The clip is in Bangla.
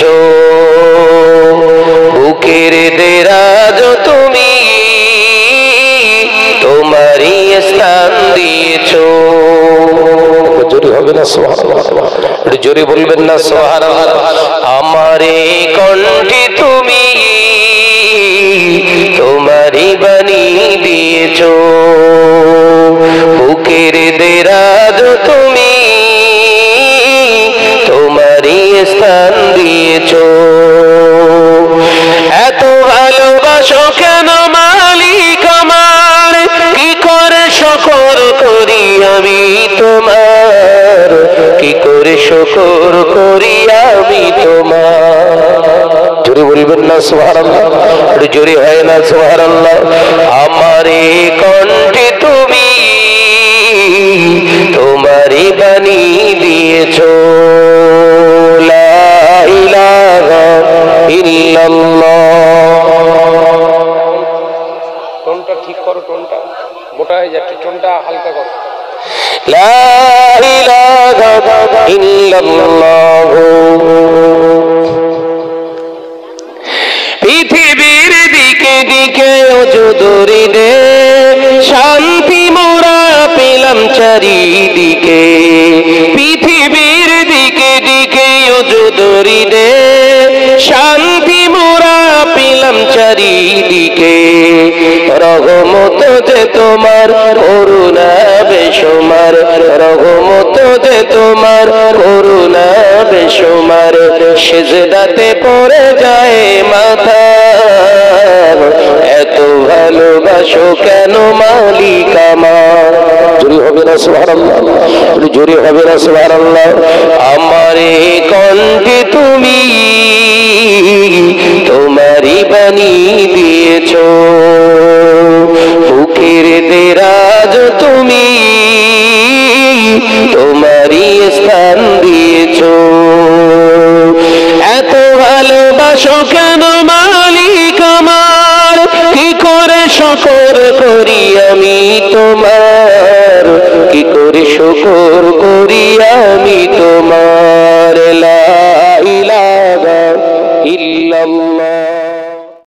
দিয়েছো, বুকের দেরাজ তুমি তোমারই স্থান দিয়েছো। জোরে হবে না সুবহানাল্লাহ? একটু জোরে বলবেন না সুবহানাল্লাহ? আমার এই কণ্ঠে তুমি তোমারই বাণী দিয়েছো, বুকের দেরাজ তুমি তোমারই স্থান দিয়েছো। এত ভালোবাসো কেন মালিক আমার, কি করে শুকর করি আমি তোমার, কি করে শুকর করি আমি তোমার। জোরে বলবেন না সুবহানাল্লাহ? একটু জোরে হয় না সুবহানাল্লাহ? আমার এই কণ্ঠে তুমি তোমারই বাণী দিয়েছো, লা ইলাহা ইল্লাল্লাহ। টোনটা ঠিক করো, টোনটা মোটা হয়ে যাচ্ছে, টোনটা হালকা করো। লা ইলাহা ইল্লাল্লাহ। পৃথিবীর দিকে দিকে ওজুদরি দে, শান্তি মোরা পেলাম চারিদিকে। পৃথিবীর দিকে দিকে ওজুদরি দে, শান্তি মোরা পেলাম চারিদিকে। রহমত যে তোমার, করুণা বেশুমার, রহমত যে তোমার, করুণা বেশুমার। সিজদাতে পড়ে যায় মাথা, এত ভালোবাসো কেন মালিক আমার। জোরে হবে না সুবহানাল্লাহ? জোরে হবে না সুবহানাল্লাহ? আমার এই কণ্ঠে তুমি তোমারই বাণী দিয়েছো, বুকের দেরাজ তুমি তোমারই স্থান দিয়েছো। এত ভালোবাসো কেন মালিক আমার, কি করে শুকর করি আমি তোমার, কি করে শুকর করি আমি তোমার। লা ইলাহা ইল্লাল্লাহ।